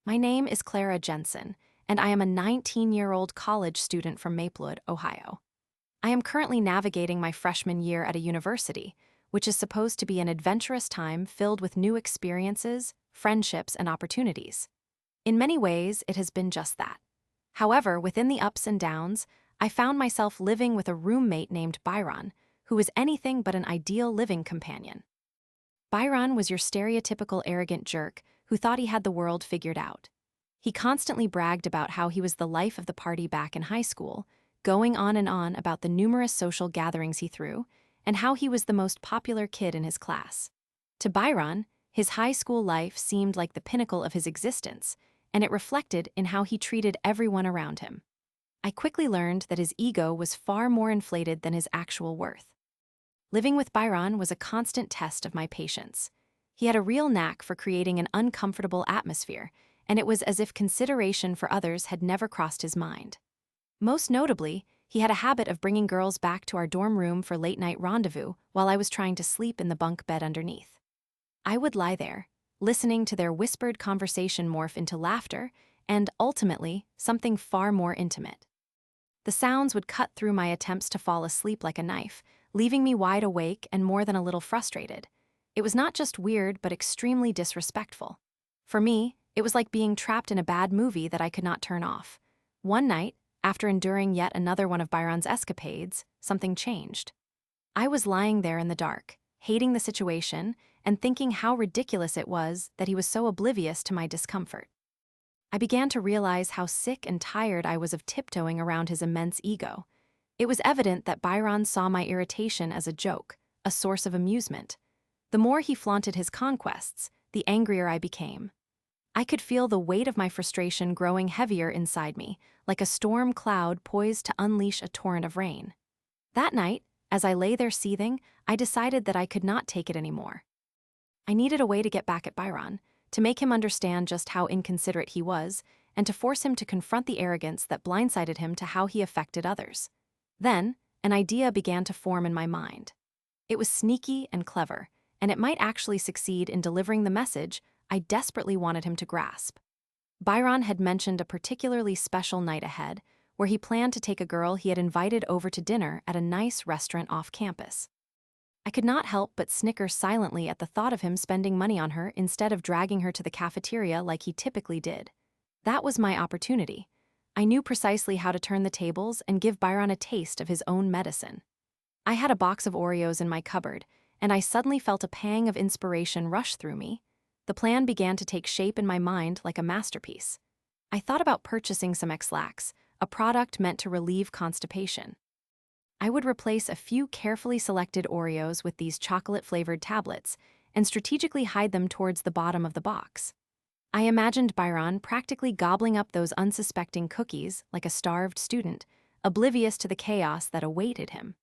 My name is Clara Jensen, and I am a 19-year-old college student from Maplewood, Ohio. I am currently navigating my freshman year at a university, which is supposed to be an adventurous time filled with new experiences, friendships, and opportunities. In many ways, it has been just that. However, within the ups and downs, I found myself living with a roommate named Byron, who was anything but an ideal living companion. Byron was your stereotypical arrogant jerk who thought he had the world figured out. He constantly bragged about how he was the life of the party back in high school, going on and on about the numerous social gatherings he threw, and how he was the most popular kid in his class. To Byron, his high school life seemed like the pinnacle of his existence, and it reflected in how he treated everyone around him. I quickly learned that his ego was far more inflated than his actual worth. Living with Byron was a constant test of my patience. He had a real knack for creating an uncomfortable atmosphere, and it was as if consideration for others had never crossed his mind. Most notably, he had a habit of bringing girls back to our dorm room for late-night rendezvous while I was trying to sleep in the bunk bed underneath. I would lie there, listening to their whispered conversation morph into laughter and, ultimately, something far more intimate. The sounds would cut through my attempts to fall asleep like a knife, leaving me wide awake and more than a little frustrated. It was not just weird, but extremely disrespectful. For me, it was like being trapped in a bad movie that I could not turn off. One night, after enduring yet another one of Byron's escapades, something changed. I was lying there in the dark, hating the situation, and thinking how ridiculous it was that he was so oblivious to my discomfort. I began to realize how sick and tired I was of tiptoeing around his immense ego. It was evident that Byron saw my irritation as a joke, a source of amusement. The more he flaunted his conquests, the angrier I became. I could feel the weight of my frustration growing heavier inside me, like a storm cloud poised to unleash a torrent of rain. That night, as I lay there seething, I decided that I could not take it anymore. I needed a way to get back at Byron, to make him understand just how inconsiderate he was, and to force him to confront the arrogance that blindsided him to how he affected others. Then, an idea began to form in my mind. It was sneaky and clever, and it might actually succeed in delivering the message I desperately wanted him to grasp. Byron had mentioned a particularly special night ahead, where he planned to take a girl he had invited over to dinner at a nice restaurant off campus. I could not help but snicker silently at the thought of him spending money on her instead of dragging her to the cafeteria like he typically did. That was my opportunity. I knew precisely how to turn the tables and give Byron a taste of his own medicine. I had a box of Oreos in my cupboard, and I suddenly felt a pang of inspiration rush through me. The plan began to take shape in my mind like a masterpiece. I thought about purchasing some X-Lax, a product meant to relieve constipation. I would replace a few carefully selected Oreos with these chocolate-flavored tablets and strategically hide them towards the bottom of the box. I imagined Byron practically gobbling up those unsuspecting cookies like a starved student, oblivious to the chaos that awaited him.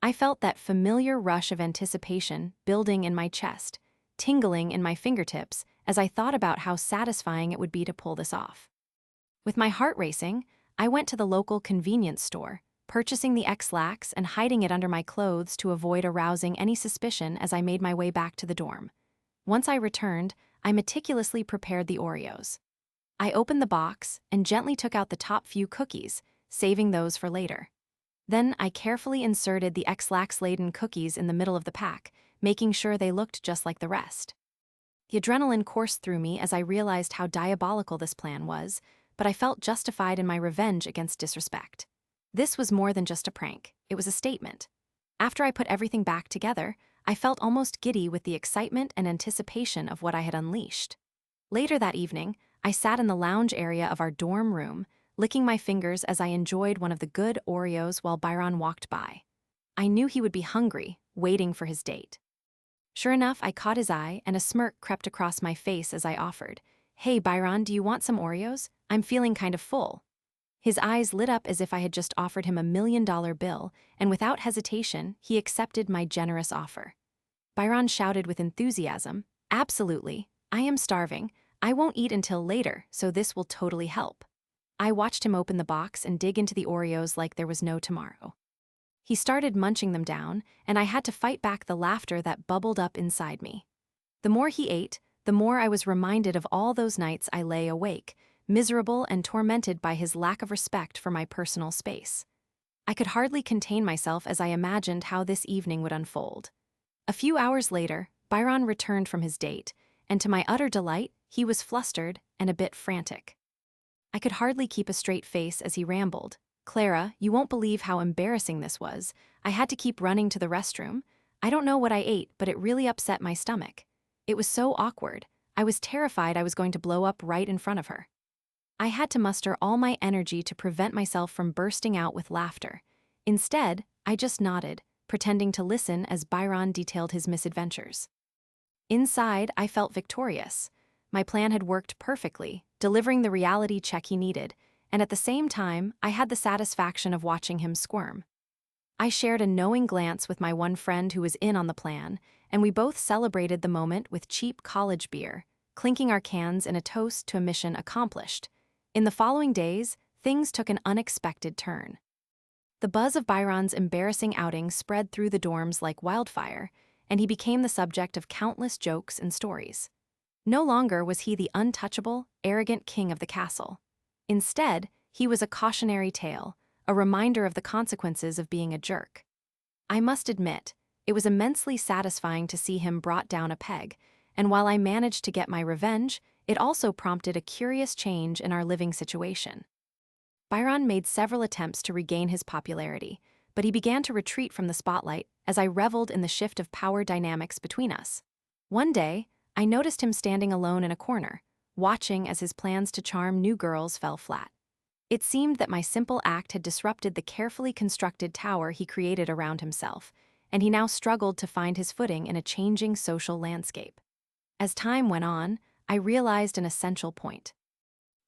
I felt that familiar rush of anticipation building in my chest, tingling in my fingertips as I thought about how satisfying it would be to pull this off. With my heart racing, I went to the local convenience store, purchasing the X-Lax and hiding it under my clothes to avoid arousing any suspicion as I made my way back to the dorm. Once I returned, I meticulously prepared the Oreos. I opened the box and gently took out the top few cookies, saving those for later. Then I carefully inserted the X-Lax-laden cookies in the middle of the pack, making sure they looked just like the rest. The adrenaline coursed through me as I realized how diabolical this plan was, but I felt justified in my revenge against disrespect. This was more than just a prank, it was a statement. After I put everything back together, I felt almost giddy with the excitement and anticipation of what I had unleashed. Later that evening, I sat in the lounge area of our dorm room, licking my fingers as I enjoyed one of the good Oreos while Byron walked by. I knew he would be hungry, waiting for his date. Sure enough, I caught his eye and a smirk crept across my face as I offered, "Hey Byron, do you want some Oreos? I'm feeling kind of full." His eyes lit up as if I had just offered him $1 million bill, and without hesitation, he accepted my generous offer. Byron shouted with enthusiasm, "Absolutely, I am starving. I won't eat until later, so this will totally help." I watched him open the box and dig into the Oreos like there was no tomorrow. He started munching them down, and I had to fight back the laughter that bubbled up inside me. The more he ate, the more I was reminded of all those nights I lay awake, miserable and tormented by his lack of respect for my personal space. I could hardly contain myself as I imagined how this evening would unfold. A few hours later, Byron returned from his date, and to my utter delight, he was flustered and a bit frantic. I could hardly keep a straight face as he rambled. "Clara, you won't believe how embarrassing this was. I had to keep running to the restroom. I don't know what I ate, but it really upset my stomach. It was so awkward. I was terrified I was going to blow up right in front of her." I had to muster all my energy to prevent myself from bursting out with laughter. Instead, I just nodded, pretending to listen as Byron detailed his misadventures. Inside, I felt victorious. My plan had worked perfectly, delivering the reality check he needed, and at the same time, I had the satisfaction of watching him squirm. I shared a knowing glance with my one friend who was in on the plan, and we both celebrated the moment with cheap college beer, clinking our cans in a toast to a mission accomplished. In the following days, things took an unexpected turn. The buzz of Byron's embarrassing outing spread through the dorms like wildfire, and he became the subject of countless jokes and stories. No longer was he the untouchable, arrogant king of the castle. Instead, he was a cautionary tale, a reminder of the consequences of being a jerk. I must admit, it was immensely satisfying to see him brought down a peg, and while I managed to get my revenge, it also prompted a curious change in our living situation. Byron made several attempts to regain his popularity, but he began to retreat from the spotlight as I reveled in the shift of power dynamics between us. One day, I noticed him standing alone in a corner, watching as his plans to charm new girls fell flat. It seemed that my simple act had disrupted the carefully constructed tower he created around himself, and he now struggled to find his footing in a changing social landscape. As time went on, I realized an essential point.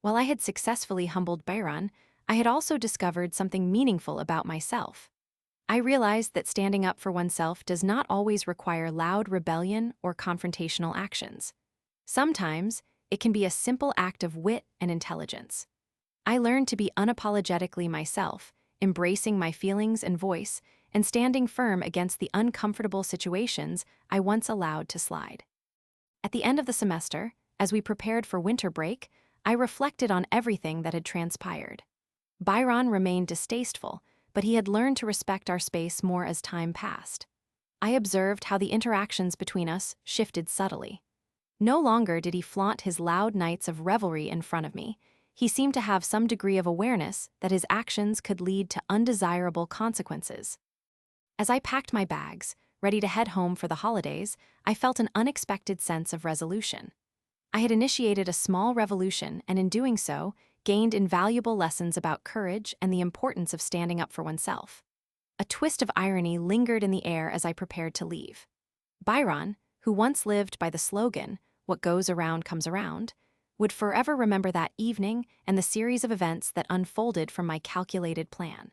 While I had successfully humbled Byron, I had also discovered something meaningful about myself. I realized that standing up for oneself does not always require loud rebellion or confrontational actions. Sometimes, it can be a simple act of wit and intelligence. I learned to be unapologetically myself, embracing my feelings and voice, and standing firm against the uncomfortable situations I once allowed to slide. At the end of the semester, as we prepared for winter break, I reflected on everything that had transpired. Byron remained distasteful, but he had learned to respect our space more as time passed. I observed how the interactions between us shifted subtly. No longer did he flaunt his loud nights of revelry in front of me. He seemed to have some degree of awareness that his actions could lead to undesirable consequences. As I packed my bags, ready to head home for the holidays, I felt an unexpected sense of resolution. I had initiated a small revolution and in doing so, gained invaluable lessons about courage and the importance of standing up for oneself. A twist of irony lingered in the air as I prepared to leave. Byron, who once lived by the slogan, "What goes around comes around," would forever remember that evening and the series of events that unfolded from my calculated plan.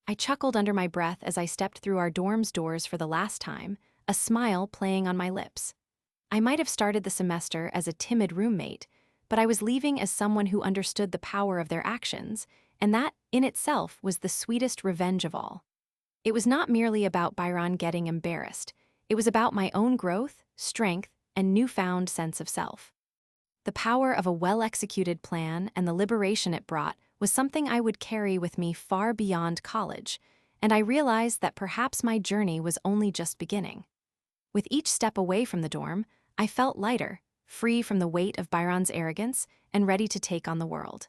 I chuckled under my breath as I stepped through our dorm's doors for the last time, a smile playing on my lips. I might have started the semester as a timid roommate, but I was leaving as someone who understood the power of their actions, and that, in itself, was the sweetest revenge of all. It was not merely about Byron getting embarrassed. It was about my own growth, strength, and newfound sense of self. The power of a well-executed plan and the liberation it brought was something I would carry with me far beyond college, and I realized that perhaps my journey was only just beginning. With each step away from the dorm, I felt lighter, free from the weight of Byron's arrogance and ready to take on the world.